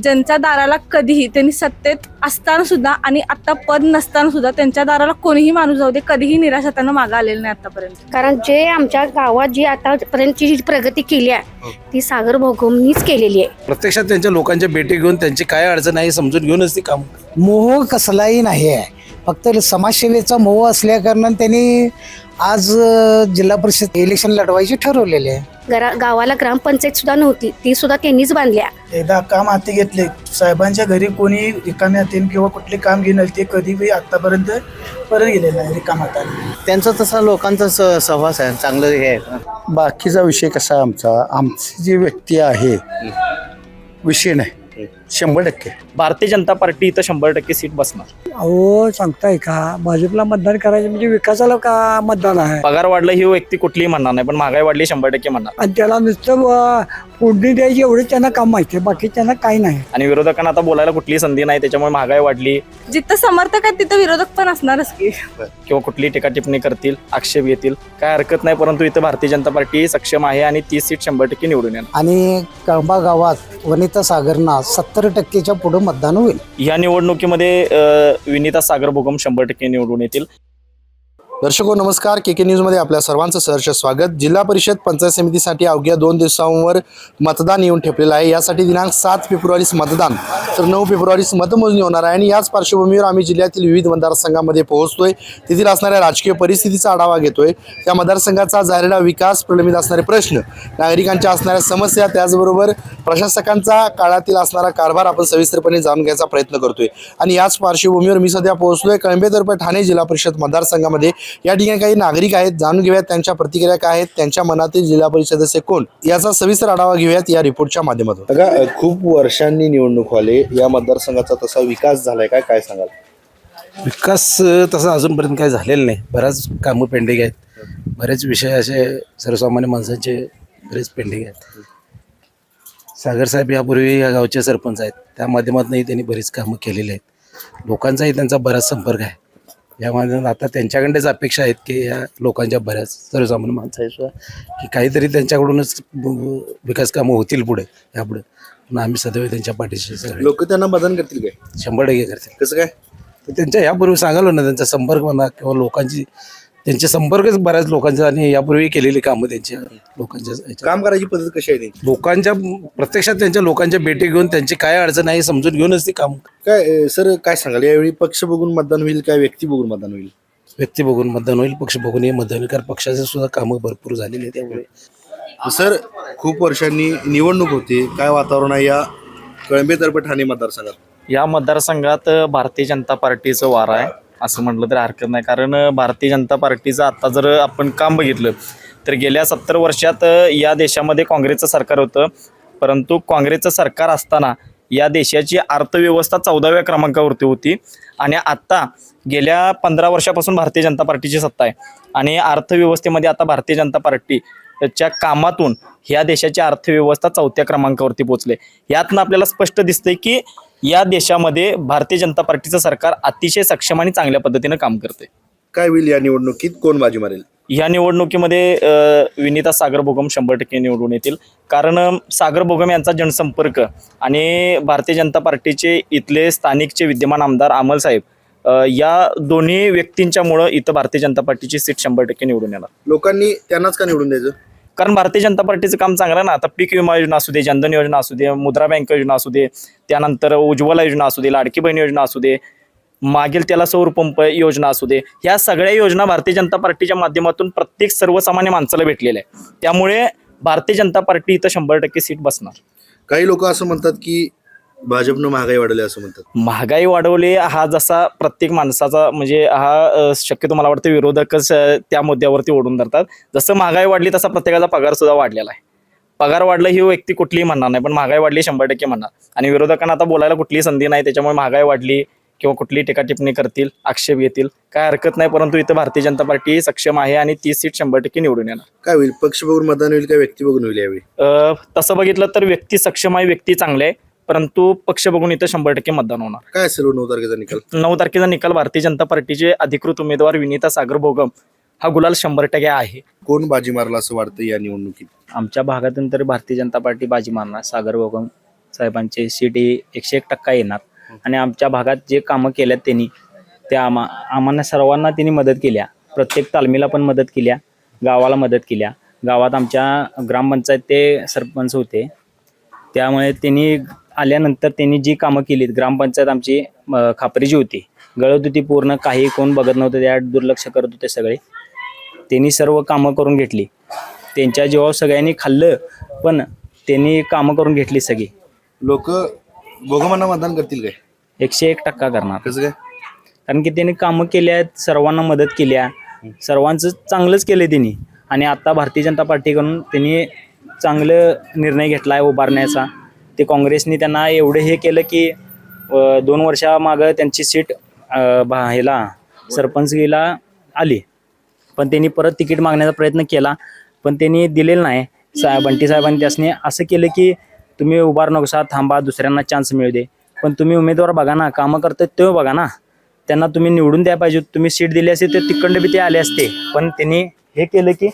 ज्यांच्या दाराला कधीही त्यांनी सत्तेत असताना सुद्धा आणि आता पद नसताना सुद्धा त्यांच्या दाराला कोणीही माणूस जाऊ दे कधीही निराश त्यांना मागं आलेलं नाही आतापर्यंत. कारण जे आमच्या गावात जी आतापर्यंतची जी प्रगती केली आहे ती सागर भोगमनीच केलेली आहे. प्रत्यक्षात त्यांच्या लोकांच्या भेटी घेऊन त्यांची काय अडचण आहे समजून घेऊनच ती काम. मोह कसलाही नाही आहे, फक्त समाजसेवेचा मोह असल्याकारणाने त्यांनी आज जिल्हा परिषद इलेक्शन लढवायचे ठरवलेले आहे. गावाला ग्रामपंचायत सुद्धा नव्हती, ती सुद्धा त्यांनीच बांधल्या. एकदा काम हाती घेतले, साहेबांच्या घरी कोणी रिकाम्या हातीन किंवा कुठले काम घेणार ते कधी बी आतापर्यंत परत गेलेलं नाही रिकाम हाताने. त्यांचा तसा लोकांचा सहवास आहे, चांगलं हे आहे. बाकीचा विषय कसा आमची जी व्यक्ती आहे विषय नाही 100%. भारतीय जनता पार्टी इथं 100% सीट बसणार. अहो सांगताय का, भाजपला मतदान करायचं म्हणजे विकासाला का मतदान आहे? पगार वाढला ही व्यक्ती कुठलीही म्हणणार नाही, पण महागाई वाढली 100% म्हणणार. आणि त्याला नुसतं फोडणी द्यायची एवढे त्यांना काम माहिती आहे, बाकी त्यांना काही नाही. आणि विरोधकांना आता बोलायला कुठलीही संधी नाही, त्याच्यामुळे महागाई वाढली जिथं समर्थक आहेत तिथं विरोधक पण असणारच की. किंवा कुठली टीका टिप्पणी करतील, आक्षेप घेतील, काय हरकत नाही. परंतु इथं भारतीय जनता पार्टी सक्षम आहे आणि 30 सीट 100% निवडून येणार. आणि कळंबा गावात वनिता सागरना 70%च्या पुढे मतदान होईल. या निवडणुकीमध्ये विनिता सागर भोगम 100% निवडून येतील. दर्शको नमस्कार, के न्यूजमध्ये आपल्या सर्वांचं सहर्ष स्वागत. जिल्हा परिषद पंचायत समितीसाठी अवघ्या 2 दिवसांवर मतदान येऊन ठेपलेलं आहे. यासाठी दिनांक 7 फेब्रुवारीस मतदान तर 9 फेब्रुवारीस मतमोजणी होणार आहे. आणि याच पार्श्वभूमीवर आम्ही जिल्ह्यातील विविध मतदारसंघांमध्ये पोहोचतोय, तेथील असणाऱ्या राजकीय परिस्थितीचा आढावा घेतोय. त्या मतदारसंघाचा झालेला विकास, प्रलंबित असणारे प्रश्न, नागरिकांच्या असणाऱ्या समस्या, त्याचबरोबर प्रशासकांचा काळातील असणारा कारभार आपण सविस्तरपणे जाणून घ्यायचा प्रयत्न करतोय. आणि याच पार्श्वभूमीवर मी सध्या पोहोचलोय कळंबे ठाणे जिल्हा परिषद मतदारसंघामध्ये. या ठिकाणी काही नागरिक आहेत, जाणून घेऊयात त्यांच्या प्रतिक्रिया काय आहेत, त्यांच्या मनातील जिल्हा परिषद सदस्य कोण, याचा सविस्तर आढावा घेऊयात या रिपोर्टच्या माध्यमातून. बघा, खूप वर्षांनी निवडणूक व्हाले, या मतदारसंघाचा तसा विकास झालाय काय सांगाल? विकास तसा अजूनपर्यंत काय झालेलं नाही. बऱ्याच कामं पेंडिंग आहेत, बरेच विषय असे सर्वसामान्य माणसांचे बरेच पेंडिंग आहेत. सागर साहेब यापूर्वी या गावचे सरपंच आहेत, त्या माध्यमातूनही त्यांनी बरीच कामं केलेली आहेत. लोकांचाही त्यांचा बराच संपर्क आहे. या माध्यमात आता त्यांच्याकडेच अपेक्षा आहेत की या लोकांच्या बऱ्याच सर्वसामान्य माणसं आहेत सुद्धा की काहीतरी त्यांच्याकडूनच विकास कामं होतील पुढे यापुढे. पण आम्ही सदैव त्यांच्या पाठीशी सगळे. लोक त्यांना मतदान करतील काय? 100% करतील. कसं काय? तर त्यांच्या यापूर्वी सांगालो ना, त्यांचा संपर्क म्हणा किंवा लोकांची त्यांचे संपर्कच बऱ्याच लोकांचा आणि यापूर्वी केलेली कामं त्यांच्या लोकांच्या काम करायची पद्धत कशी आहे? लोकांच्या प्रत्यक्षात त्यांच्या लोकांच्या भेटी घेऊन त्यांची काय अडचण आहे समजून घेऊनच ती काम. काय सर काय सांगाल, यावेळी पक्ष बघून मतदान होईल काय व्यक्ती बघून मतदान होईल? व्यक्ती बघून मतदान होईल, पक्ष बघूनही मतदान होईल, कारण पक्षाचे सुद्धा कामं भरपूर झालेली आहेत. त्यामुळे सर खूप वर्षांनी निवडणूक होती, काय वातावरण आहे या कळंबे ठाणे मतदारसंघात? या मतदारसंघात भारतीय जनता पार्टीचं वार आहे असं म्हटलं तरी हरकत नाही. कारण भारतीय जनता पार्टीचं आता जर आपण काम बघितलं तर गेल्या 70 वर्षात या देशामध्ये काँग्रेसचं सरकार होतं. परंतु काँग्रेसचं सरकार असताना या देशाची अर्थव्यवस्था 14व्या क्रमांकावरती होती. आणि आत्ता गेल्या 15 वर्षापासून भारतीय जनता पार्टीची सत्ता आहे. आणि अर्थव्यवस्थेमध्ये आता भारतीय जनता पार्टीच्या कामातून ह्या देशाची अर्थव्यवस्था 4थ्या क्रमांकावरती पोहोचले. यातनं आपल्याला स्पष्ट दिसतंय की या देशामध्ये भारतीय जनता पार्टीचं सरकार अतिशय सक्षम आणि चांगल्या पद्धतीनं काम करते. काय होईल या निवडणुकीत, कोण बाजी मारेल? या निवडणुकीमध्ये विनिता सागर भोगम 100% निवडून येतील. कारण सागर भोगम यांचा जनसंपर्क आणि भारतीय जनता पार्टीचे इथले स्थानिकचे विद्यमान आमदार अमल साहेब या दोन्ही व्यक्तींच्यामुळं इथं भारतीय जनता पार्टीची सीट 100% निवडून येणार. लोकांनी त्यांनाच का निवडून द्यायचं? कारण भारतीय जनता पार्टीचं काम चांगलं आहे ना. आता पीक विमा योजना असू दे, जनधन योजना असू दे, मुद्रा बँक योजना असू दे, त्यानंतर उज्ज्वला योजना असू दे, लाडकी बहीण योजना असू दे, मागील त्याला सौर पंप योजना असू दे, ह्या सगळ्या योजना भारतीय जनता पार्टीच्या माध्यमातून प्रत्येक सर्वसामान्य माणसाला भेटलेल्या आहे. त्यामुळे भारतीय जनता पार्टी इथं 100% सीट बसणार. काही लोक असं म्हणतात की भाजपनं महागाई वाढवली असं म्हणतात. महागाई वाढवली हा जसा प्रत्येक माणसाचा म्हणजे हा शक्यतो मला वाटतं विरोधकच त्या मुद्द्यावरती ओढून धरतात. जसं महागाई वाढली तसा प्रत्येकाचा पगार सुद्धा वाढलेला आहे. पगार वाढला ही व्यक्ती कुठलीही म्हणणार नाही, पण महागाई वाढली 100% म्हणणार. आणि विरोधकांना आता बोलायला कुठलीही संधी नाही, त्याच्यामुळे महागाई वाढली किंवा कुठली टीका टिप्पणी करतील, आक्षेप घेतील, काय हरकत नाही. परंतु इथं भारतीय जनता पार्टी सक्षम आहे आणि 30 सीट 100% निवडून येणार. काय होईल, पक्ष बघून मतदान होईल का व्यक्ती बघून होईल यावेळी? तसं बघितलं तर व्यक्ती सक्षम आहे, व्यक्ती चांगले आहे, परंतु पक्ष बघून इथं 100% मतदान होणार. काय असेल 9 तारखेचा निकाल? 9 तारखेचा निकाल भारतीय जनता पार्टीचे अधिकृत उमेदवार विनिता सागर भोगम हा गुलाल 100% आहे. कोण बाजी मारला असं वाटतं या निवडणुकीत? आमच्या भागातून तर भारतीय जनता पार्टी बाजी मारणार. सागर भोगम साहेबांचे सीट ही 101% येणार आणि आमच्या भागात जे कामं केल्यात त्यांनी त्या आम्हाला सर्वांना त्यांनी मदत केल्या. प्रत्येक तालमीला पण मदत केल्या, गावाला मदत केल्या. गावात आमच्या ग्रामपंचायत ते सरपंच होते, त्यामुळे त्यांनी आल्यानंतर त्यांनी जी कामं केलीत, ग्रामपंचायत आमची खापरीची होती, गळत होती पूर्ण, काही कोण बघत नव्हतं, त्या दुर्लक्ष करत होते सगळे. त्यांनी सर्व कामं करून घेतली. त्यांच्या जीवावर सगळ्यांनी खाल्लं, पण त्यांनी कामं करून घेतली सगळी. लोक भोगमांना मतदान करतील काय? 101% करणार. कसं काय? कारण की त्यांनी कामं केल्या आहेत, सर्वांना मदत केल्या, सर्वांचं चांगलंच केलं त्यांनी. आणि आता भारतीय जनता पार्टीकडून त्यांनी चांगलं निर्णय घेतला आहे उभारण्याचा. ते काँग्रेसने त्यांना एवढं हे केलं की 2 वर्षामागं त्यांची सीट ह्याला सरपंचगीला आली, पण त्यांनी परत तिकीट मागण्याचा प्रयत्न केला, पण त्यांनी दिलेलं नाही. बंटी साहेबांनी त्यासने असं केलं की तुम्ही उभार नकोसा, थांबा, दुसऱ्यांना चान्स मिळू दे. पण तुम्ही उमेदवार बघा ना, कामं करतात ते बघा ना, त्यांना तुम्ही निवडून द्या पाहिजे. तुम्ही सीट दिली असते तर तिकडं बी ते आले असते, पण त्यांनी हे केलं की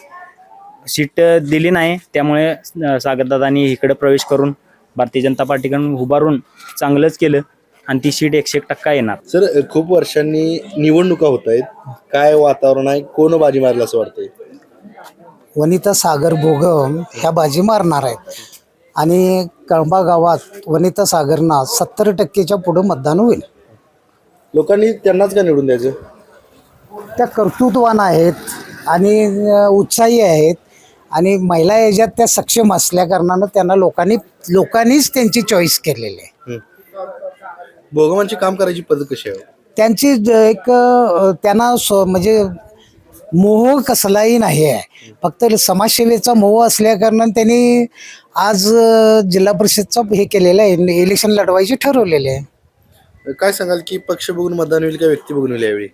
सीट दिली नाही. त्यामुळे सागरदादांनी इकडं प्रवेश करून भारतीय जनता पार्टीकडून उभारून चांगलंच केलं आणि ती सीट 101% येणार. सर, खूप वर्षांनी निवडणुका होत आहेत, काय वातावरण आहे, कोण बाजी मारलं असं वाटतंय? वनिता सागर भोगम ह्या बाजी मारणार आहेत आणि कळंबा गावात वनिता सागरना 70%च्या पुढं मतदान होईल. लोकांनी त्यांनाच का निवडून द्यायचं? त्या कर्तृत्वान आहेत आणि उत्साही आहेत आणि महिला याच्यात त्या सक्षम असल्या कारणानं त्यांना लोकांनीच त्यांची चॉईस केलेली आहे. भोगमांची काम करायची पद्धत कशी आहे? त्यांची एक त्यांना म्हणजे मोह कसलाही नाही आहे, फक्त समाजसेवेचा मोह असल्या कारणानं त्यांनी आज जिल्हा परिषदचा हे केलेलं आहे, इलेक्शन लढवायचे ठरवलेले आहे. काय सांगाल की पक्ष बघून मतदान होईल का व्यक्ती बघून होईल यावेळी?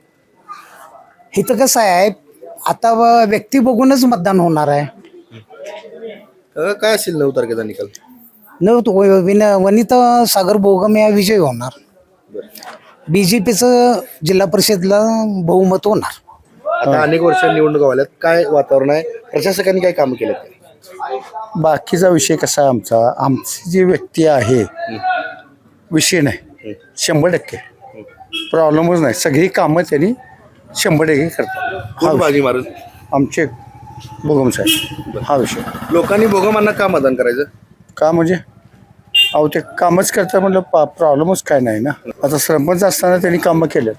इथं कसं आहे, आता व्यक्ती बघूनच मतदान होणार आहे. काय असेल 9 तारखेचा निकाल? वनिता सागर भोगम या विजयी होणार. BJPचं जिल्हा परिषदला बहुमत होणार. आता अनेक वर्ष निवडणुका आल्यात, काय वातावरण आहे, प्रशासकांनी काय कामं केलं? बाकीचा विषय कसा आहे आमची जी व्यक्ती आहे विषय नाही, 100% प्रॉब्लेमच नाही. सगळी कामं त्यांनी 100% करतात. कोण बाजी मारून? आमचे भोगम साहेब. हा विषय. लोकांनी भोगमांना का मतदान करायचं? का म्हणजे अहो ते कामच करतात म्हणलं, प्रॉब्लेमच काय नाही ना. आता सरपंच असताना त्यांनी कामं केलं,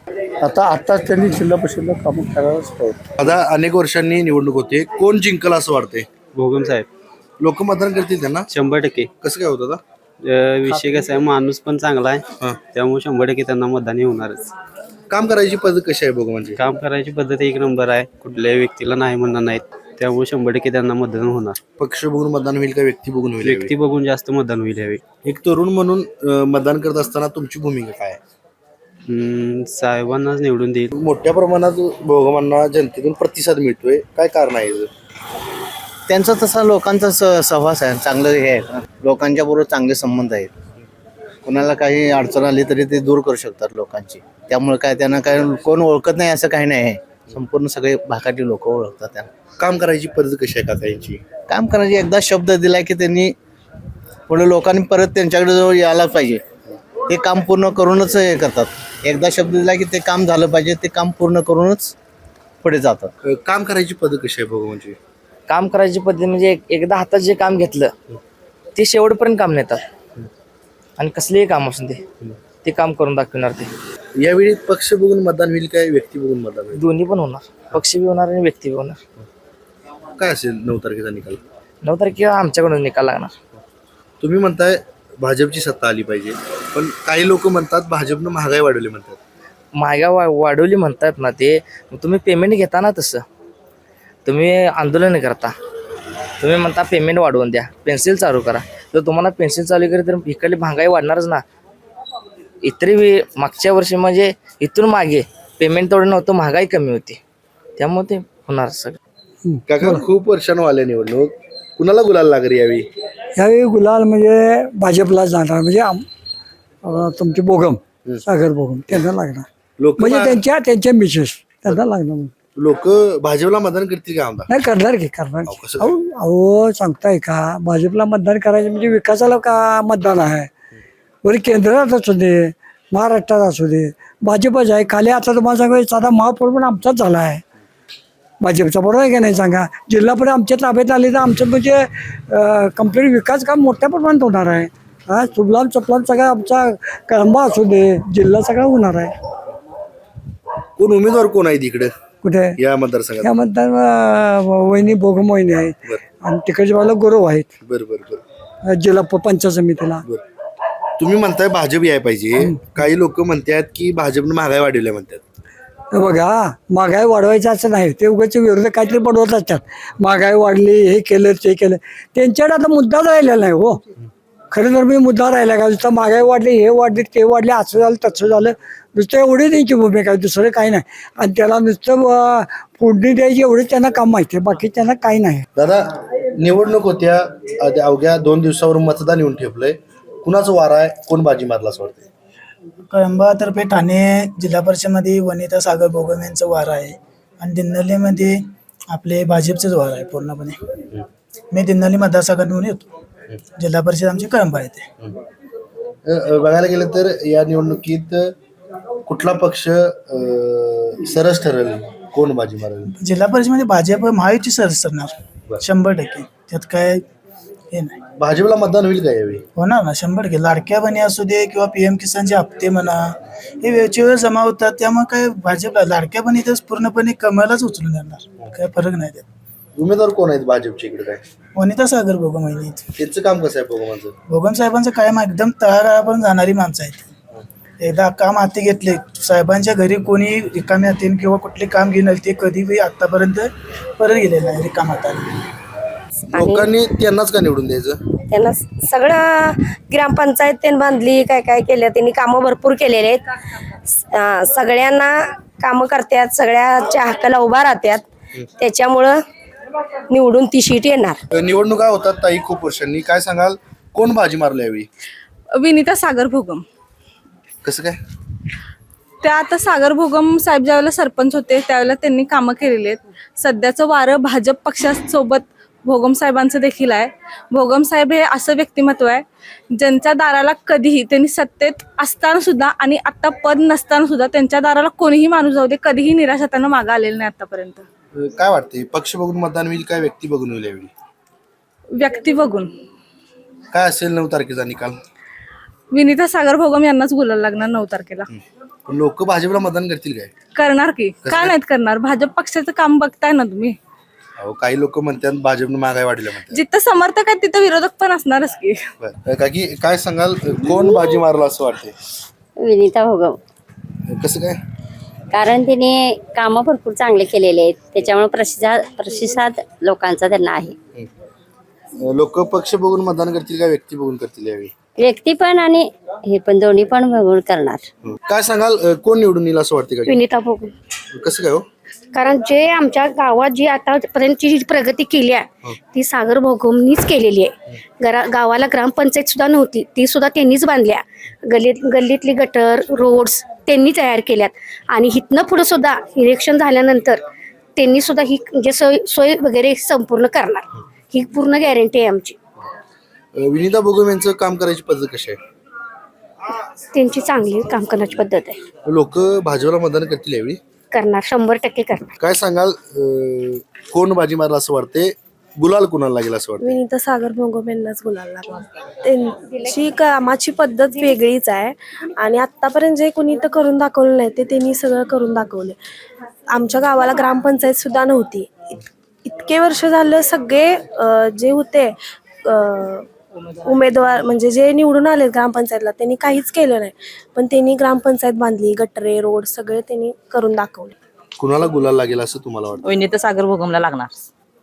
आता त्यांनी जिल्हा परिषदला कामं करायलाच पाहिजे. आता अनेक वर्षांनी निवडणूक होते, कोण जिंकल असं वाटतंय? भोगम साहेब. लोक मतदान करतील त्यांना? 100%. कसं काय होतं? विषय कसा आहे, माणूस पण चांगला आहे, त्यामुळे 100% त्यांना मतदान होणारच. काम करायची पद्धत कशी आहे भोगमांची? काम करायची पद्धत 1 नंबर आहे, कुठल्याही व्यक्तीला नाही म्हणणार नाहीत, त्यामुळे 100% त्यांना मतदान होणार. पक्ष बघून मतदान होईल का व्यक्ती बघून होईल? व्यक्ती बघून जास्त मतदान होईल यावेळी. एक तरुण म्हणून मतदान करत असताना तुमची भूमिका काय आहे? साहेबांनाच निवडून देईल. मोठ्या प्रमाणात भोगमांना जनतेतून प्रतिसाद मिळतोय, काय कारण आहे? त्यांचा तसा लोकांचा सहवास आहे, चांगलं हे आहे, लोकांच्या बरोबर चांगले संबंध आहेत. कोणाला काही अडचण आली तरी ते दूर करू शकतात लोकांची. त्यामुळे काय त्यांना काय कोण ओळखत नाही असं काही नाही आहे, संपूर्ण सगळे भागातली लोक ओळखतात त्यांना. काम करायची पद्धत कशी आहे काका यांची? काम करायची, एकदा शब्द दिला की त्यांनी पुढे लोकांनी परत त्यांच्याकडे जवळ यायला पाहिजे, ते काम पूर्ण करूनच हे करतात. एकदा शब्द दिला की ते काम झालं पाहिजे, ते काम पूर्ण करूनच पुढे जातात. काम करायची पद्धत कशी आहे भोगमांची? काम करायची पद्धत म्हणजे एकदा हातात जे काम घेतलं ते शेवटपर्यंत काम नेतात आणि कसलेही काम असून ते काम करून दाखवणार. ते यावेळी पक्ष बघून मतदान होईल काय व्यक्ती बघून मतदान होईल? दोन्ही पण होणार, पक्ष बी होणार आणि व्यक्ती बी होणार. काय असेल 9 तारखेचा निकाल? 9 तारखेला आमच्याकडून निकाल लागणार. तुम्ही म्हणताय भाजपची सत्ता आली पाहिजे, पण काही लोक म्हणतात भाजपनं महागाई वाढवली म्हणतात. महागाई वाढवली म्हणतात ना, ते तुम्ही पेमेंट घेता ना, तसं तुम्ही आंदोलन करता, तुम्ही म्हणता पेमेंट वाढवून द्या, पेन्सिल चालू करा. जर तुम्हाला पेन्सिल चालू केली तर इकडली महागाई वाढणारच ना. इतरी मागच्या वर्षी म्हणजे इथून मागे पेमेंट तेवढं नव्हतं, महागाई कमी होती, त्यामुळे ते होणार सगळं. काका, खूप वर्षांवर आले निवडणूक, कुणाला गुलाल लागेल यावेळी? यावेळी गुलाल म्हणजे भाजपला जाणार, म्हणजे तुमचे भोगम सागर भोगम त्यांना लागणार. लोक म्हणजे त्यांच्या मिसेस त्यांना लागणार. लोक भाजपला मतदान करतील का आमदार? नाही करणार की करणार. कसं काय? अहो सांगताय का, भाजपला मतदान करायचं म्हणजे विकासाला का मतदान आहे. वरी केंद्रात असू दे, महाराष्ट्रात असू दे, भाजपच आहे. खाली आता तुम्हाला सांगा साधा महापौर पण आमचाच झाला आहे भाजपचा, बरोबर आहे का नाही सांगा. जिल्हा परिषद आमच्या ताब्यात आली तर आमचं म्हणजे कंप्लीट विकास काम मोठ्या प्रमाणात होणार आहे. हा सुबलाम चपलाम सगळा आमचा कळंबा असू दे, जिल्हा सगळा होणार आहे. कोण उमेदवार कोण आहेत इकडे कुठे या मतदारसंघात? यामध्ये वहिनी भोगम वहिनी आहेत आणि तिकडचे मला गुरु आहेत बरं बरं बरं जिल्हा पंचायत समितीला. तुम्ही म्हणताय भाजप याय पाहिजे, काही लोक म्हणतात की भाजपनं महागाई वाढवल्या म्हणतात. हे बघा, महागाई वाढवायचं असं नाही, ते उगाच विरोधक काहीतरी बनवत असतात. महागाई वाढली, हे केलं ते केलं, त्यांच्याकडे आता मुद्दाच राहिलेला नाही हो. खरं तर मी मुद्दा राहिला का नुसतं महागाई वाढली, हे वाढली, ते वाढले, असं झालं तसं झालं, नुसतं एवढी त्यांची भूमिका आहे, दुसरं काही नाही. आणि त्याला नुसतं फोडणी द्यायची एवढं त्यांना काम माहिती आहे, बाकी त्यांना काही नाही. दादा, निवडणूक होत्या, अवघ्या 2 दिवसावर मतदान येऊन ठेपलंय. कुणाचं वार आहे, कोण बाजी मारला असं वाटतंय? कळंबातर्फे ठाणे जिल्हा परिषदेमध्ये वनिता सागर भोगम यांचं वार आहे आणि दिन्नलीमध्ये आपले भाजपचंच वार आहे पूर्णपणे. मी दिन्नली मतदारसंघातून येतो. जिल्हा परिषद आमची कळंबा येते. बघायला गेलं तर या निवडणुकीत कुठला पक्ष सरस ठरेल, कोण बाजी मारेल? जिल्हा परिषदेमध्ये भाजप महायुती सरणार 100%. त्यात काय हे नाही. भाजपला मतदान होईल का यावेळी? होणार ना 100%. लाडक्या बहिणी असू दे किंवा PM किसानचे हप्ते म्हणा, हे वेळेवर जमा होतात. त्यामुळे काय भाजपला लाडक्या बहिणी तर पूर्णपणे कमळालाच उचलून येणार, काय फरक नाही त्यात. उमेदवार कोण आहेत भाजपचे इकडे? काय वनिता सागर भोगम महिने त्यांचं काम कसं आहे भोगमांचं? भोगम साहेबांचं कायम एकदम तळागाळापर्यंत जाणारी माणसं आहेत. एकदा काम हाती घेतले साहेबांच्या घरी कोणी रिकाम्या हातीन किंवा कुठले काम घेऊन ते कधी आतापर्यंत परत गेलेलं नाही रिकाम हाताने. लोकांनी त्यांनाच का निवडून द्यायचं? त्यांना सगळं ग्रामपंचायत त्यांनी बांधली, काय काय केलं त्यांनी, कामं भरपूर केलेले आहेत. सगळ्यांना कामं करतात, सगळ्याच्या हक्काला उभा राहतात, त्याच्यामुळं निवडून ती सीट येणार. निवडणुका होतात ताई खूप वर्षांनी, काय सांगाल कोण बाजी मारली यावेळी? विनिता सागर भोगम. कसं काय? त्या आता सागर भोगम साहेब ज्यावेळेला सरपंच होते त्यावेळेला त्यांनी कामं केलेली आहेत. सध्याचं वारं भाजप पक्षासोबत भोगम साहेबांचं देखील आहे. भोगम साहेब हे असं व्यक्तिमत्व आहे ज्यांच्या दाराला कधीही, त्यांनी सत्तेत असताना सुद्धा आणि आता पद नसताना सुद्धा त्यांच्या दाराला कोणीही माणूस जाऊ दे कधीही निराश त्यांना मागं आलेलं नाही आतापर्यंत. काय वाटते, पक्ष बघून मतदान होईल काय व्यक्ती बघून होईल यावेळी? व्यक्ती बघून. काय असेल 9 तारखेचा निकाल? विनिता सागर भोगम यांनाच बोलायला लागणार 9 तारखेला. लोक भाजपला मतदान करतील काय? करणार की, का नाहीत करणार? भाजप पक्षाचं काम बघताय ना तुम्ही. अहो, काही लोक म्हणतात भाजपनं महागाई वाढल्या म्हणतात. जिथं समर्थक आहेत तिथं विरोधक पण असणारच की. काकी, काय सांगाल कोण बाजी मारला असं वाटते? विनिता भोगम. कसं काय? कारण तिने कामं भरपूर चांगले केलेले आहेत, त्याच्यामुळे प्रतिसाद लोकांचा त्यांना आहे. लोक पक्ष बघून मतदान करतील का व्यक्ती बघून करतील यावेळी? व्यक्ती पण आणि हे पण दोन्ही पण बघून करणार. काय सांगाल कोण निवडून येईल असं वाटते का? विनिता भोगम. कसं काय हो? कारण जे आमच्या गावात जी आतापर्यंतची जी प्रगती केली आहे ती सागर भोगमनीच केलेली आहे. गावाला ग्रामपंचायत सुद्धा नव्हती, ती सुद्धा त्यांनीच बांधल्या. गल्लीतली गटर रोड्स त्यांनी तयार केल्यात आणि इथनं पुढे सुद्धा इलेक्शन झाल्यानंतर त्यांनी सुद्धा ही म्हणजे सोय वगैरे संपूर्ण करणार, ही पूर्ण गॅरंटी आहे आमची. विनिता भोगम यांचं काम करायची पद्धत कशी आहे? त्यांची चांगली काम करण्याची पद्धत आहे. लोक भाजपला मतदान करतील यावेळी? करणार, 100% करणार. काय सांगाल कोण बाजी मारला असं वाटते? गुलाल कुणाला लागेल असं वाटतं? विनिता सागर भोगम यांनाच गुलाल लागला. त्यांची कामाची पद्धत वेगळीच आहे आणि आतापर्यंत जे कोणी इथं करून दाखवलं नाही ते त्यांनी सगळं करून दाखवले. आमच्या गावाला ग्रामपंचायत सुद्धा नव्हती. इतके वर्ष झालं सगळे जे होते उमेदवार म्हणजे जे निवडून आले ग्रामपंचायतला त्यांनी काहीच केलं नाही, पण त्यांनी ग्रामपंचायत बांधली, गटरे रोड सगळे त्यांनी करून दाखवले. कुणाला गुलाल लागेल असं तुम्हाला वाटतं? विनिता सागर भोगमला लागणार.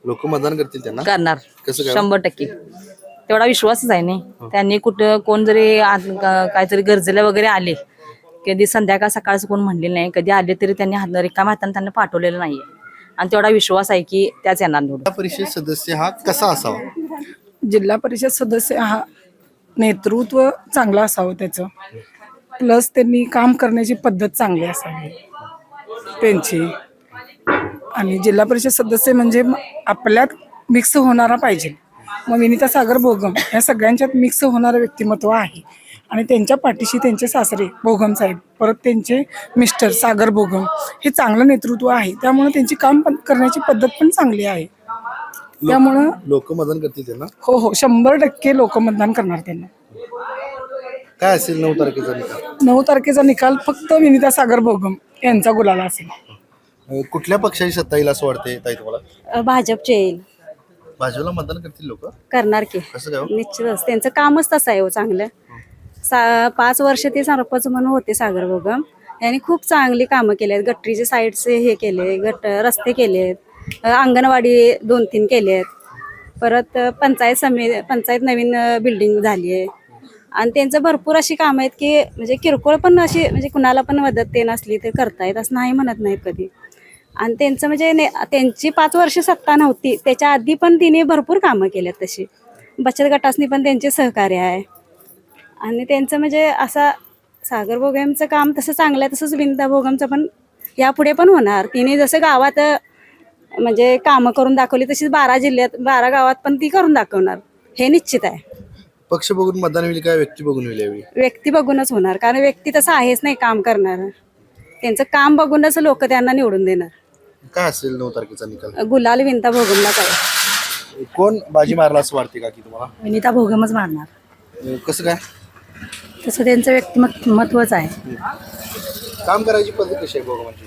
लोक मतदान करतील त्यांना? करणार कसं काय? 100%. तेवढा विश्वासच आहे नाही. त्यांनी कुठं कोण जरी काहीतरी गरजेला वगैरे आले, कधी संध्याकाळ सकाळचं कोण म्हणलेलं नाही, कधी आले तरी त्यांनी रिकाम्या हाताने त्यांना पाठवलेलं नाहीये आणि तेवढा विश्वास आहे की त्याच येणार निवडून. जिल्हा परिषद सदस्य हा कसा असावा? जिल्हा परिषद सदस्य हा नेतृत्व चांगलं असावं त्याचं, प्लस त्यांनी काम करण्याची पद्धत चांगली असावी त्यांची. आणि जिल्हा परिषद सदस्य म्हणजे आपल्यात मिक्स होणारा पाहिजे. मग विनिता सागर भोगम या सगळ्यांच्यात मिक्स होणारं व्यक्तिमत्व आहे आणि त्यांच्या पाठीशी त्यांचे सासरे भोगम साहेब, परत त्यांचे मिस्टर सागर भोगम, हे चांगलं नेतृत्व आहे. त्यामुळे त्यांची काम पण करण्याची पद्धत पण चांगली आहे. त्यामुळं लोक मतदान करतील त्यांना. हो 100% लोक मतदान करणार त्यांना. काय असेल 9 तारखेचा निकाल? 9 तारखेचा निकाल फक्त विनिता सागर भोगम यांचा गुलाल असेल. कुठल्या पक्षाची सत्ता येईल असं वाटते ताई तुम्हाला? भाजपचे येईल. भाजपला मतदान करतील लोक? करणार की कसं काय हो? निश्चितच त्यांचं कामच तसं आहे हो चांगलं. 5 वर्ष ते सरपंच म्हणून होते सागर भोगम. यांनी खूप चांगली कामं केली आहेत. गटरीचे साईडचे हे केले, रस्ते केलेत, अंगणवाडी 2-3 केलेत, परत पंचायत नवीन बिल्डिंग झाली आहे. आणि त्यांचं भरपूर अशी कामं आहेत की म्हणजे किरकोळ पण अशी म्हणजे कुणाला पण मदत ते नसली तर करतायत असं नाही म्हणत नाहीत कधी. आणि त्यांचं म्हणजे त्यांची 5 वर्ष सत्ता नव्हती त्याच्या आधी पण तिने भरपूर कामं केल्यात. तशी बचत गटासनी पण त्यांचे सहकार्य आहे. आणि त्यांचं म्हणजे असा सागर भोगमचं काम तसं चांगलं आहे, तसंच विनिता भोगमचं पण यापुढे पण होणार. तिने जसं गावात म्हणजे कामं करून दाखवली तशीच 12 गावात पण ती करून दाखवणार हे निश्चित आहे. पक्ष बघून मतदान होईल काय व्यक्ती बघून होईल यावेळी? व्यक्ती बघूनच होणार, कारण व्यक्ती तसं आहेच नाही काम करणार. त्यांचं काम बघूनच लोक त्यांना निवडून देणार. काय असेल 9 तारखेचा निकाल? गुलाल विनिता भोगमला काय. कोण बाजी मारला असं वाटते का की तुम्हाला? विनिता भोगमच मारणार. कसं काय? तसं त्यांचं व्यक्तिमत्वच आहे, काम करायची पद्धत कशी आहे भोगमांची?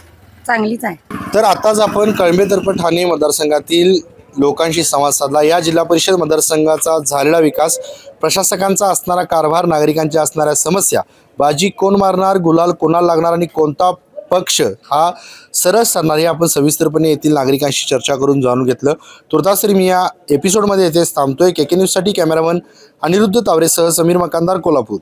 चांगलीच आहे. तर आताच आपण कळंबे तर्फे ठाणे मतदारसंघातील लोकांशी संवाद साधला. या जिल्हा परिषद मतदारसंघाचा झालेला विकास, प्रशासकांचा असणारा कारभार, नागरिकांच्या असणाऱ्या समस्या, बाजी कोण मारणार, गुलाल कोणाला लागणार आणि कोणता पक्ष हा सरस ठरणार हे आपण सविस्तरपणे येथील नागरिकांशी चर्चा करून जाणून घेतलं. तुर्तास तरी मी या एपिसोडमध्ये येथेच थांबतोय. KK न्यूजसाठी कॅमेरामन अनिरुद्ध तावरेसह समीर मकानदार, कोल्हापूर.